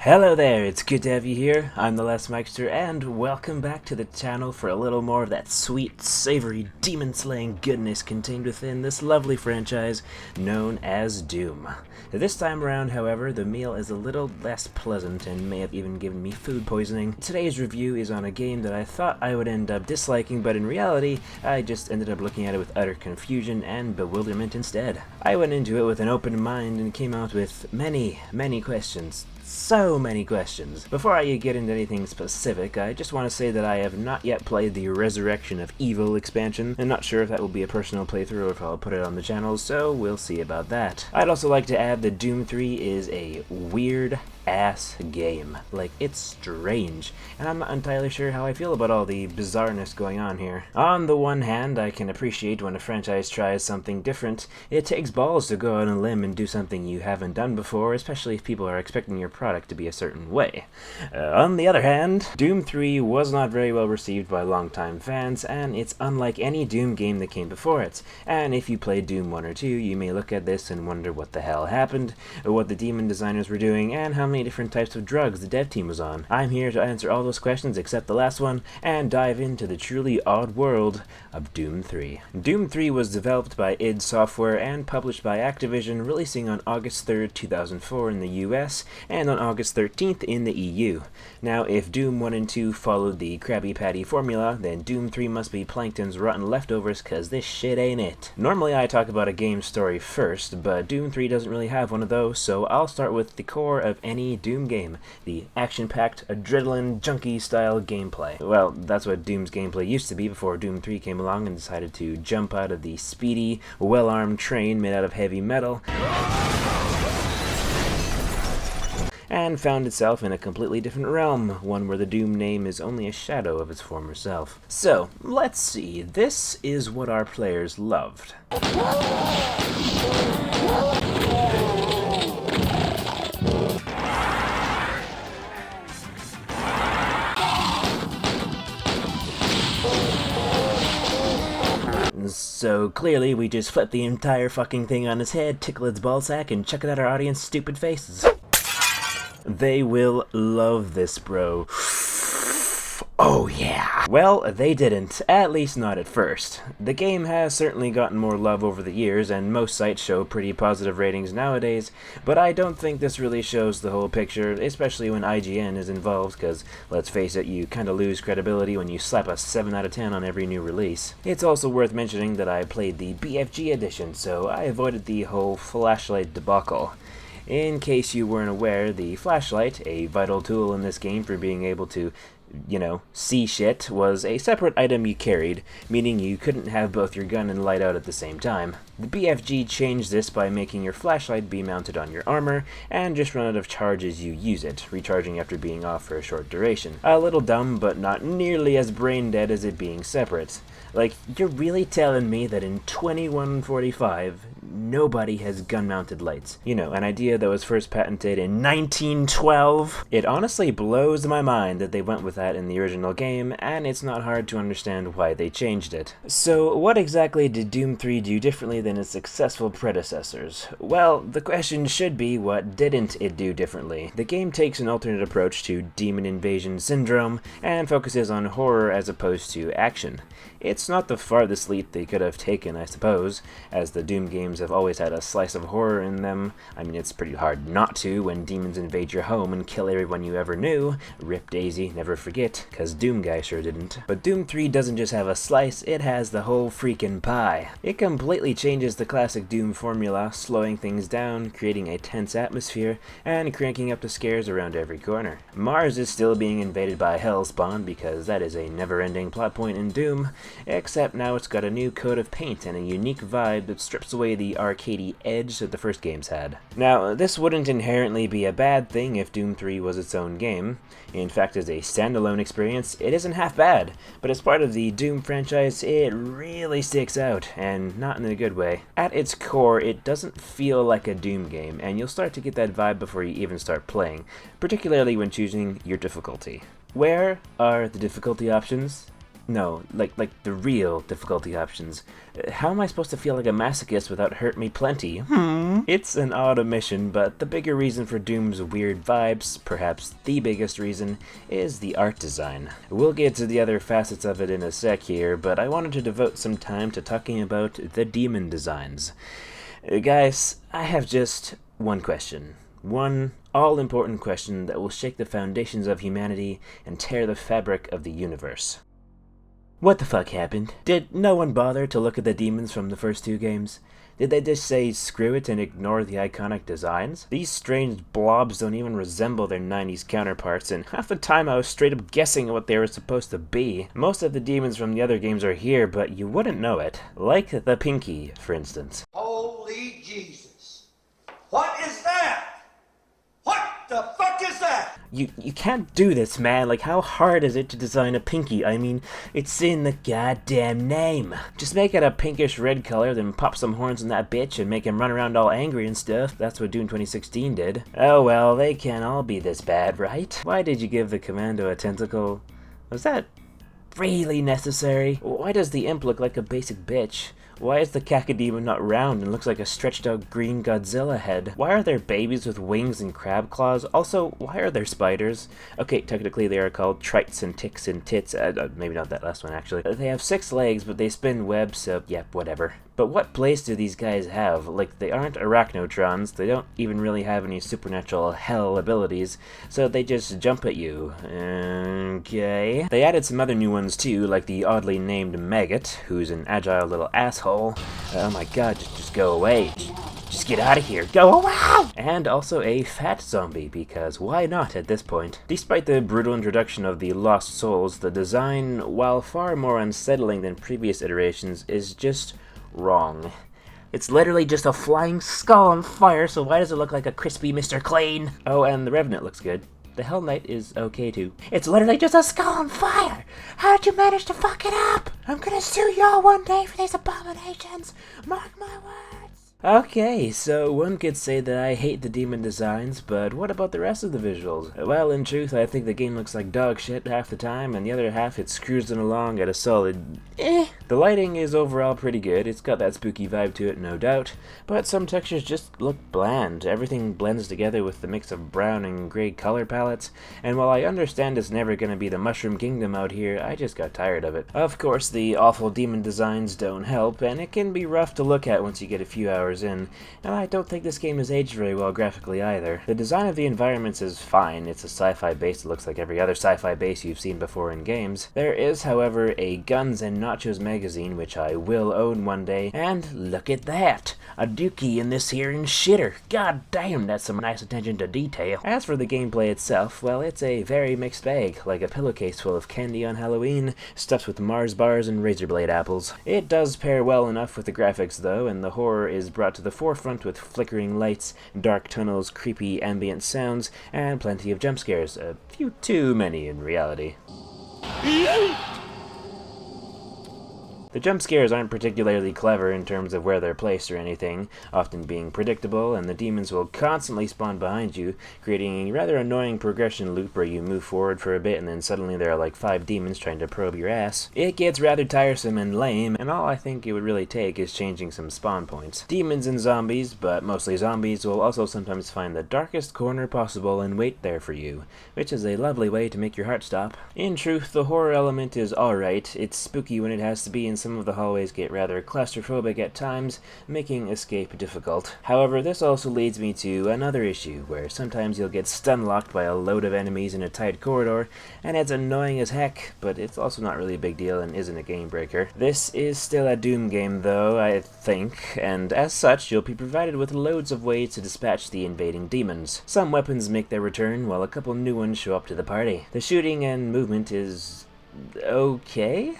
Hello there, it's good to have you here. I'm the Les Meister, and welcome back to the channel for a little more of that sweet, savory, demon-slaying goodness contained within this lovely franchise known as Doom. This time around, however, the meal is a little less pleasant and may have even given me food poisoning. Today's review is on a game that I thought I would end up disliking, but in reality, I just ended up looking at it with utter confusion and bewilderment instead. I went into it with an open mind and came out with many questions. So many questions. Before I get into anything specific, I just want to say that I have not yet played the Resurrection of Evil expansion. I'm not sure if that will be a personal playthrough or if I'll put it on the channel, so we'll see about that. I'd also like to add that Doom 3 is a weird ass game. Like, it's strange, and I'm not entirely sure how I feel about all the bizarreness going on here. On the one hand, I can appreciate when a franchise tries something different. It takes balls to go on a limb and do something you haven't done before, especially if people are expecting your product to be a certain way. On the other hand, Doom 3 was not very well received by longtime fans, and it's unlike any Doom game that came before it. And if you played Doom 1 or 2, you may look at this and wonder what the hell happened, what the demon designers were doing, and how many different types of drugs the dev team was on. I'm here to answer all those questions except the last one, and dive into the truly odd world of Doom 3. Doom 3 was developed by id Software and published by Activision, releasing on August 3rd, 2004 in the US, and on August 13th in the EU. Now, if Doom 1 and 2 followed the Krabby Patty formula, then Doom 3 must be Plankton's rotten leftovers, cause this shit ain't it. Normally I talk about a game story first, but Doom 3 doesn't really have one of those, so I'll start with the core of any Doom game, the action-packed, adrenaline, junkie-style gameplay. Well, that's what Doom's gameplay used to be before Doom 3 came along and decided to jump out of the speedy, well-armed train made out of heavy metal and found itself in a completely different realm, one where the Doom name is only a shadow of its former self. So, let's see, this is what our players loved. So clearly we just flip the entire fucking thing on its head, tickle its ballsack, and chuck it at our audience stupid faces. They will love this, bro. Oh yeah. Well, they didn't, at least not at first. The game has certainly gotten more love over the years, and most sites show pretty positive ratings nowadays, but I don't think this really shows the whole picture, especially when IGN is involved, cause, let's face it, you kinda lose credibility when you slap a 7 out of 10 on every new release. It's also worth mentioning that I played the BFG edition, so I avoided the whole flashlight debacle. In case you weren't aware, the flashlight, a vital tool in this game for being able to, see shit, was a separate item you carried, meaning you couldn't have both your gun and light out at the same time. The BFG changed this by making your flashlight be mounted on your armor, and just run out of charge as you use it, recharging after being off for a short duration. A little dumb, but not nearly as brain dead as it being separate. Like, you're really telling me that in 2145, nobody has gun-mounted lights? You know, an idea that was first patented in 1912? It honestly blows my mind that they went with that in the original game, and it's not hard to understand why they changed it. So, what exactly did Doom 3 do differently than its successful predecessors? Well, the question should be, what didn't it do differently? The game takes an alternate approach to demon invasion syndrome, and focuses on horror as opposed to action. It's not the farthest leap they could have taken, I suppose, as the Doom games have always had a slice of horror in them. I mean, it's pretty hard not to when demons invade your home and kill everyone you ever knew. Rip Daisy, never forget, cause Doom guy sure didn't. But Doom 3 doesn't just have a slice, it has the whole freaking pie. It completely changes the classic Doom formula, slowing things down, creating a tense atmosphere, and cranking up the scares around every corner. Mars is still being invaded by Hellspawn, because that is a never-ending plot point in Doom, except now it's got a new coat of paint and a unique vibe that strips away the arcadey edge that the first games had. Now, this wouldn't inherently be a bad thing if Doom 3 was its own game. In fact, as a standalone experience, it isn't half bad, but as part of the Doom franchise, it really sticks out, and not in a good way. At its core, it doesn't feel like a Doom game, and you'll start to get that vibe before you even start playing, particularly when choosing your difficulty. Where are the difficulty options? No, like the real difficulty options. How am I supposed to feel like a masochist without hurt me plenty? It's an odd omission, but the bigger reason for Doom's weird vibes, perhaps the biggest reason, is the art design. We'll get to the other facets of it in a sec here, but I wanted to devote some time to talking about the demon designs. Guys, I have just one question. One all-important question that will shake the foundations of humanity and tear the fabric of the universe. What the fuck happened? Did no one bother to look at the demons from the first two games? Did they just say screw it and ignore the iconic designs? These strange blobs don't even resemble their 90s counterparts, and half the time I was straight up guessing what they were supposed to be. Most of the demons from the other games are here, but you wouldn't know it. Like the Pinky, for instance. Holy Jesus. What is that? What the fuck is that? You can't do this, man. Like, how hard is it to design a Pinky? I mean, it's in the goddamn name. Just make it a pinkish red color, then pop some horns in that bitch and make him run around all angry and stuff. That's what Doom 2016 did. Oh well, they can't all be this bad, right? Why did you give the commando a tentacle? Was that really necessary? Why does the imp look like a basic bitch? Why is the cacodemon not round and looks like a stretched out green Godzilla head? Why are there babies with wings and crab claws? Also, why are there spiders? Okay, technically they are called trites and ticks and tits. Maybe not that last one, actually. They have 6 legs, but they spin webs, so yeah, whatever. But what place do these guys have? Like, they aren't arachnotrons, they don't even really have any supernatural hell abilities, so they just jump at you. Okay. They added some other new ones too, like the oddly named Maggot, who's an agile little asshole. Oh my god, just go away. Just get out of here. Go away! And also a fat zombie, because why not at this point? Despite the brutal introduction of the Lost Souls, the design, while far more unsettling than previous iterations, is just wrong. It's literally just a flying skull on fire, so why does it look like a crispy Mr. Clean? Oh, and the Revenant looks good. The Hell Knight is okay too. It's literally just a skull on fire! How'd you manage to fuck it up? I'm gonna sue y'all one day for these abominations! Mark my words! Okay, so one could say that I hate the demon designs, but what about the rest of the visuals? Well, in truth, I think the game looks like dog shit half the time, and the other half it's cruising along at a solid The lighting is overall pretty good, it's got that spooky vibe to it, no doubt, but some textures just look bland. Everything blends together with the mix of brown and gray color palettes, and while I understand it's never gonna be the Mushroom Kingdom out here, I just got tired of it. Of course, the awful demon designs don't help, and it can be rough to look at once you get a few hours in, and I don't think this game is aged very well graphically either. The design of the environments is fine, it's a sci-fi base that looks like every other sci-fi base you've seen before in games. There is, however, a Guns and Nachos magazine, which I will own one day, and look at that! A dookie in this here in shitter! God damn, that's some nice attention to detail. As for the gameplay itself, well, it's a very mixed bag, like a pillowcase full of candy on Halloween, stuffed with Mars bars and razor blade apples. It does pair well enough with the graphics though, and the horror is brought to the forefront with flickering lights, dark tunnels, creepy ambient sounds, and plenty of jump scares. A few too many in reality. The jump scares aren't particularly clever in terms of where they're placed or anything, often being predictable, and the demons will constantly spawn behind you, creating a rather annoying progression loop where you move forward for a bit and then suddenly there are like 5 demons trying to probe your ass. It gets rather tiresome and lame, and all I think it would really take is changing some spawn points. Demons and zombies, but mostly zombies, will also sometimes find the darkest corner possible and wait there for you, which is a lovely way to make your heart stop. In truth, the horror element is alright. It's spooky when it has to be, and some of the hallways get rather claustrophobic at times, making escape difficult. However, this also leads me to another issue, where sometimes you'll get stun-locked by a load of enemies in a tight corridor, and it's annoying as heck, but it's also not really a big deal and isn't a game breaker. This is still a Doom game though, I think, and as such, you'll be provided with loads of ways to dispatch the invading demons. Some weapons make their return, while a couple new ones show up to the party. The shooting and movement is okay?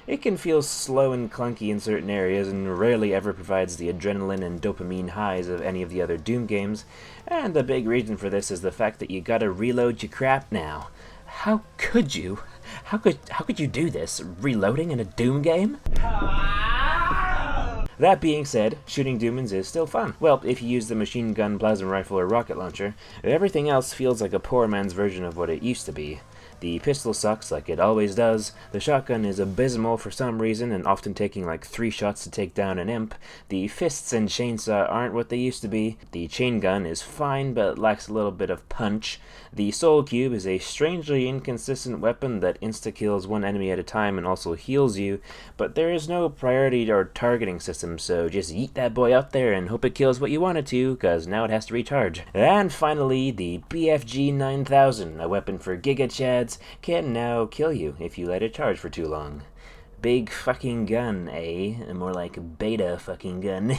It can feel slow and clunky in certain areas and rarely ever provides the adrenaline and dopamine highs of any of the other Doom games, and the big reason for this is the fact that you gotta reload your crap now. How could you? How could you do this? Reloading in a Doom game? That being said, shooting demons is still fun. Well, if you use the machine gun, plasma rifle, or rocket launcher, everything else feels like a poor man's version of what it used to be. The pistol sucks like it always does. The shotgun is abysmal for some reason and often taking like 3 shots to take down an imp. The fists and chainsaw aren't what they used to be. The chain gun is fine but lacks a little bit of punch. The soul cube is a strangely inconsistent weapon that insta-kills one enemy at a time and also heals you, but there is no priority or targeting system, so just yeet that boy out there and hope it kills what you want it to, cause now it has to recharge. And finally, the BFG 9000, a weapon for Giga Chads, can now kill you if you let it charge for too long. Big fucking gun, eh? More like beta fucking gun.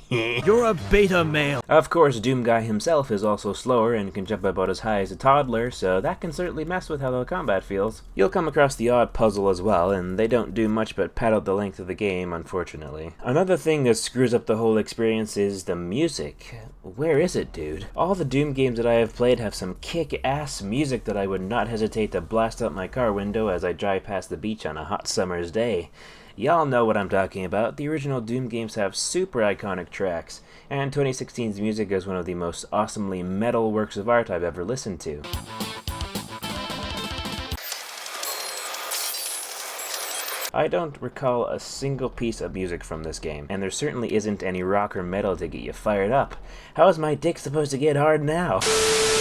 You're a beta male. Of course, Doom Guy himself is also slower and can jump about as high as a toddler, so that can certainly mess with how the combat feels. You'll come across the odd puzzle as well, and they don't do much but pad out the length of the game, unfortunately. Another thing that screws up the whole experience is the music. Where is it, dude? All the Doom games that I have played have some kick-ass music that I would not hesitate to blast out my car window as I drive past the beach on a hot summer's day. Y'all know what I'm talking about. The original Doom games have super iconic tracks, and 2016's music is one of the most awesomely metal works of art I've ever listened to. I don't recall a single piece of music from this game, and there certainly isn't any rock or metal to get you fired up. How is my dick supposed to get hard now?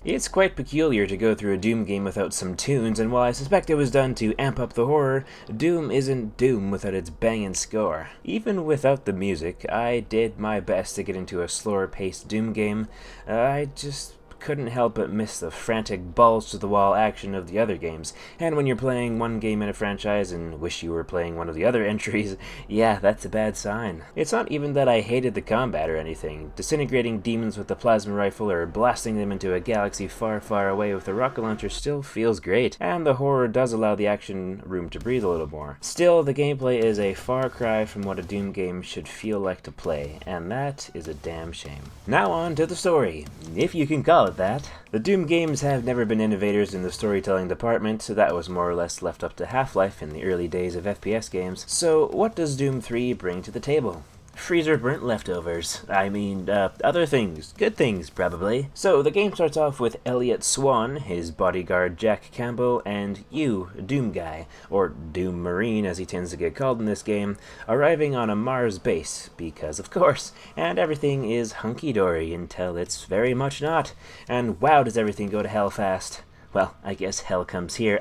It's quite peculiar to go through a Doom game without some tunes, and while I suspect it was done to amp up the horror, Doom isn't Doom without its banging score. Even without the music, I did my best to get into a slower-paced Doom game. I just couldn't help but miss the frantic balls-to-the-wall action of the other games, and when you're playing one game in a franchise and wish you were playing one of the other entries, yeah, that's a bad sign. It's not even that I hated the combat or anything. Disintegrating demons with a plasma rifle or blasting them into a galaxy far, far away with a rocket launcher still feels great, and the horror does allow the action room to breathe a little more. Still, the gameplay is a far cry from what a Doom game should feel like to play, and that is a damn shame. Now on to the story, if you can call it that. The Doom games have never been innovators in the storytelling department, so that was more or less left up to Half-Life in the early days of FPS games. So what does Doom 3 bring to the table? Freezer burnt leftovers. Other things. Good things, probably. So, the game starts off with Elliot Swan, his bodyguard Jack Campbell, and you, Doom Guy, or Doom Marine as he tends to get called in this game, arriving on a Mars base, because of course, and everything is hunky-dory until it's very much not, and wow does everything go to hell fast. Well, I guess hell comes here.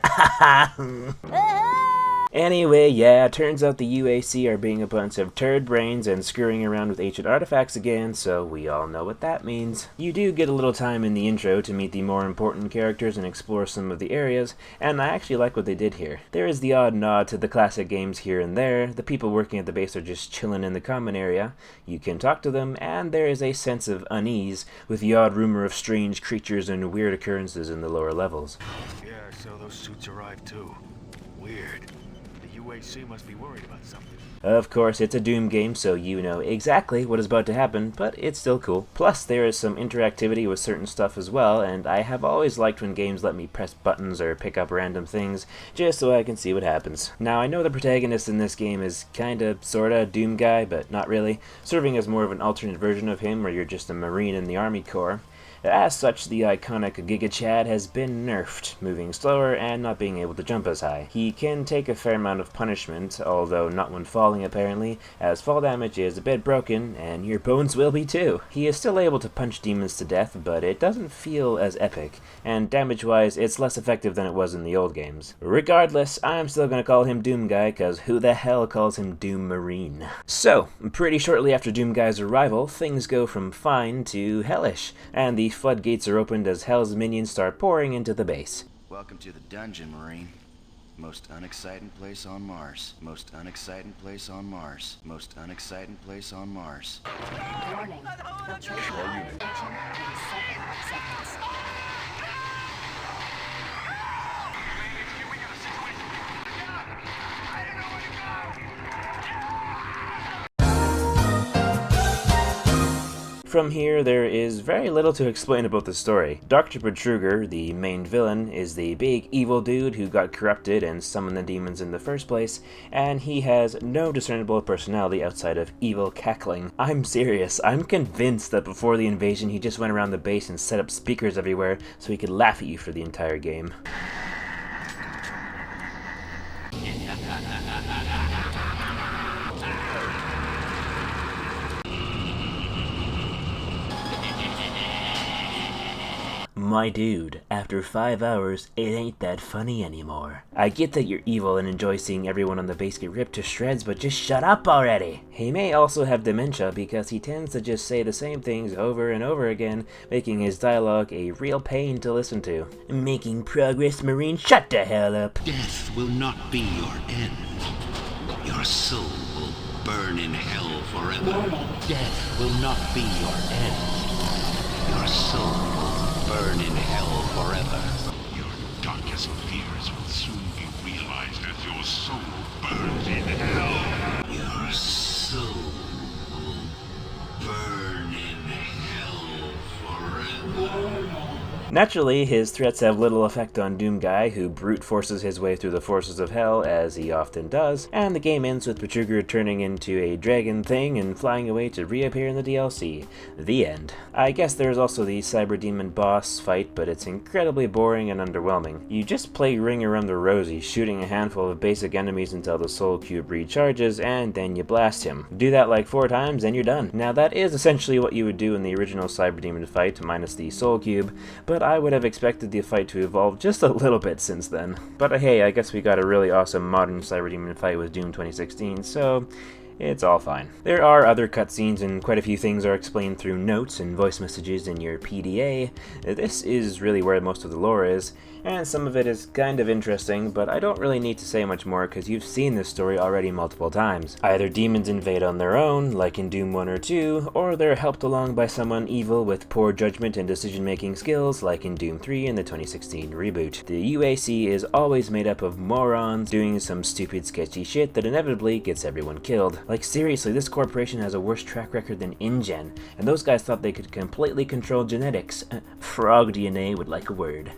Anyway, yeah, turns out the UAC are being a bunch of turd brains and screwing around with ancient artifacts again, so we all know what that means. You do get a little time in the intro to meet the more important characters and explore some of the areas, and I actually like what they did here. There is the odd nod to the classic games here and there, the people working at the base are just chilling in the common area, you can talk to them, and there is a sense of unease, with the odd rumor of strange creatures and weird occurrences in the lower levels. Yeah, so those suits arrived too. Weird. UAC must be worried about something. Of course, it's a Doom game, so you know exactly what is about to happen, but it's still cool. Plus, there is some interactivity with certain stuff as well, and I have always liked when games let me press buttons or pick up random things, just so I can see what happens. Now, I know the protagonist in this game is kinda, sorta, Doom Guy, but not really, serving as more of an alternate version of him where you're just a Marine in the Army Corps. As such, the iconic Giga Chad has been nerfed, moving slower and not being able to jump as high. He can take a fair amount of punishment, although not when falling apparently, as fall damage is a bit broken, and your bones will be too. He is still able to punch demons to death, but it doesn't feel as epic, and damage-wise, it's less effective than it was in the old games. Regardless, I'm still gonna call him Doom Guy, cause who the hell calls him Doom Marine? So, pretty shortly after Doom Guy's arrival, things go from fine to hellish, and the floodgates are opened as Hell's minions start pouring into the base. Welcome to the dungeon, Marine. Most unexciting place on Mars. Most unexciting place on Mars. Most unexciting place on Mars. Warning. Filtration engine in 7 seconds. From here, there is very little to explain about the story. Dr. Betruger, the main villain, is the big evil dude who got corrupted and summoned the demons in the first place, and he has no discernible personality outside of evil cackling. I'm serious, I'm convinced that before the invasion he just went around the base and set up speakers everywhere so he could laugh at you for the entire game. My dude, after 5 hours, it ain't that funny anymore. I get that you're evil and enjoy seeing everyone on the base get ripped to shreds, but just shut up already! He may also have dementia because he tends to just say the same things over and over again, making his dialogue a real pain to listen to. Making progress, Marine? Shut the hell up! Death will not be your end. Your soul will burn in hell forever. Death will not be your end. Your soul will burn in hell forever. Your darkest fears will soon be realized as your soul burns in hell. Your soul will burn in hell forever. Naturally, his threats have little effect on Doom Guy, who brute forces his way through the forces of hell, as he often does, and the game ends with Patruger turning into a dragon thing and flying away to reappear in the DLC. The end. I guess there's also the Cyber Demon boss fight, but it's incredibly boring and underwhelming. You just play Ring Around the Rosie, shooting a handful of basic enemies until the Soul Cube recharges, and then you blast him. Do that like 4 times, and you're done. Now that is essentially what you would do in the original Cyber Demon fight, minus the Soul Cube, but I would have expected the fight to evolve just a little bit since then. But hey, I guess we got a really awesome modern Cyber Demon fight with Doom 2016, so it's all fine. There are other cutscenes, and quite a few things are explained through notes and voice messages in your PDA. This is really where most of the lore is, and some of it is kind of interesting, but I don't really need to say much more because you've seen this story already multiple times. Either demons invade on their own, like in Doom 1 or 2, or they're helped along by someone evil with poor judgment and decision-making skills, like in Doom 3 and the 2016 reboot. The UAC is always made up of morons doing some stupid sketchy shit that inevitably gets everyone killed. Like seriously, this corporation has a worse track record than InGen, and those guys thought they could completely control genetics. Frog DNA would like a word.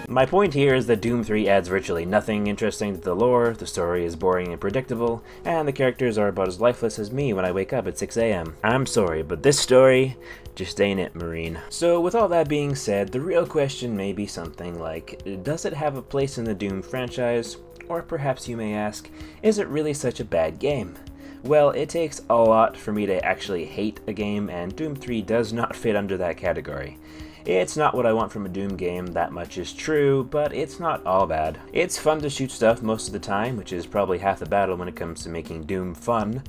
My point here is that Doom 3 adds virtually nothing interesting to the lore, the story is boring and predictable, and the characters are about as lifeless as me when I wake up at 6 AM. I'm sorry, but this story just ain't it, Marine. So with all that being said, the real question may be something like, does it have a place in the Doom franchise? Or perhaps you may ask, is it really such a bad game? Well, it takes a lot for me to actually hate a game, and Doom 3 does not fit under that category. It's not what I want from a Doom game, that much is true, but it's not all bad. It's fun to shoot stuff most of the time, which is probably half the battle when it comes to making Doom fun.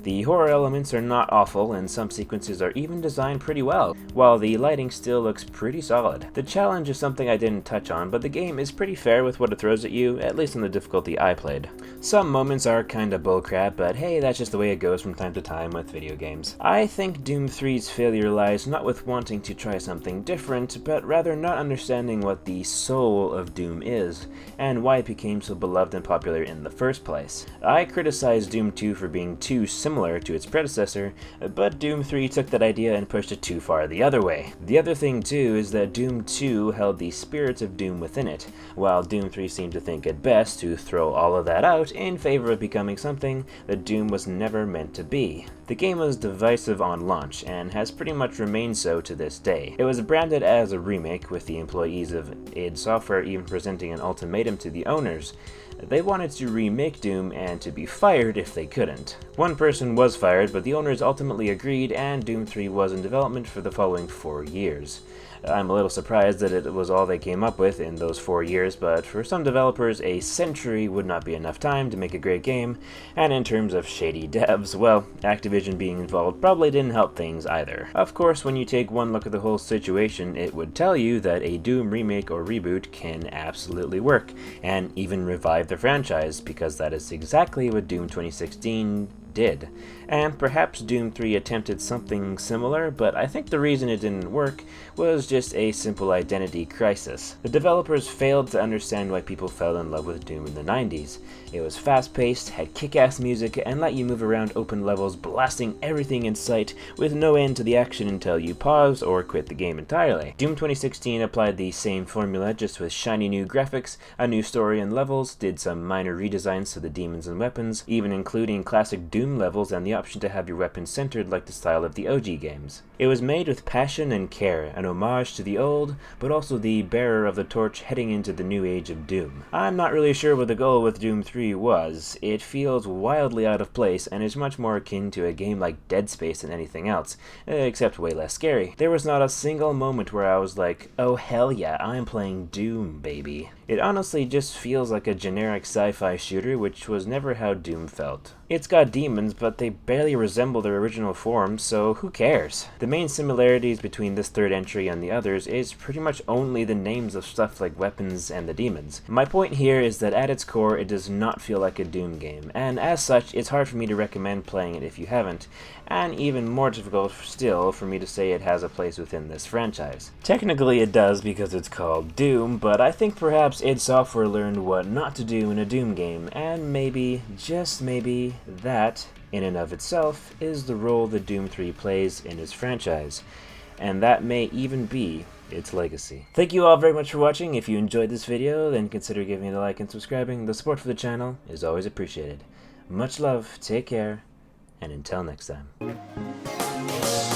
The horror elements are not awful, and some sequences are even designed pretty well, while the lighting still looks pretty solid. The challenge is something I didn't touch on, but the game is pretty fair with what it throws at you, at least on the difficulty I played. Some moments are kinda bullcrap, but hey, that's just the way it goes from time to time with video games. I think Doom 3's failure lies not with wanting to try something different, but rather not understanding what the soul of Doom is, and why it became so beloved and popular in the first place. I criticized Doom 2 for being too similar to its predecessor, but Doom 3 took that idea and pushed it too far the other way. The other thing too is that Doom 2 held the spirit of Doom within it, while Doom 3 seemed to think it best to throw all of that out in favor of becoming something that Doom was never meant to be. The game was divisive on launch, and has pretty much remained so to this day. It was branded as a remake, with the employees of id Software even presenting an ultimatum to the owners. They wanted to remake Doom and to be fired if they couldn't. One person was fired, but the owners ultimately agreed, and Doom 3 was in development for the following 4 years. I'm a little surprised that it was all they came up with in those 4 years, but for some developers, a century would not be enough time to make a great game, and in terms of shady devs, well, Activision being involved probably didn't help things either. Of course, when you take one look at the whole situation, it would tell you that a Doom remake or reboot can absolutely work, and even revive the franchise, because that is exactly what Doom 2016 did. And perhaps Doom 3 attempted something similar, but I think the reason it didn't work was just a simple identity crisis. The developers failed to understand why people fell in love with Doom in the 90s. It was fast-paced, had kick-ass music, and let you move around open levels blasting everything in sight with no end to the action until you pause or quit the game entirely. Doom 2016 applied the same formula, just with shiny new graphics, a new story and levels, did some minor redesigns to the demons and weapons, even including classic Doom Doom levels and the option to have your weapons centered like the style of the OG games. It was made with passion and care, an homage to the old, but also the bearer of the torch heading into the new age of Doom. I'm not really sure what the goal with Doom 3 was. It feels wildly out of place and is much more akin to a game like Dead Space than anything else, except way less scary. There was not a single moment where I was like, oh hell yeah, I'm playing Doom, baby. It honestly just feels like a generic sci-fi shooter, which was never how Doom felt. It's got demons, but they barely resemble their original form, so who cares? The main similarities between this third entry and the others is pretty much only the names of stuff like weapons and the demons. My point here is that at its core, it does not feel like a Doom game, and as such, it's hard for me to recommend playing it if you haven't, and even more difficult still for me to say it has a place within this franchise. Technically it does because it's called Doom, but I think perhaps id Software learned what not to do in a Doom game, and maybe, just maybe, that, in and of itself, is the role that Doom 3 plays in his franchise, and that may even be its legacy. Thank you all very much for watching. If you enjoyed this video, then consider giving it a like and subscribing. The support for the channel is always appreciated. Much love, take care, and until next time.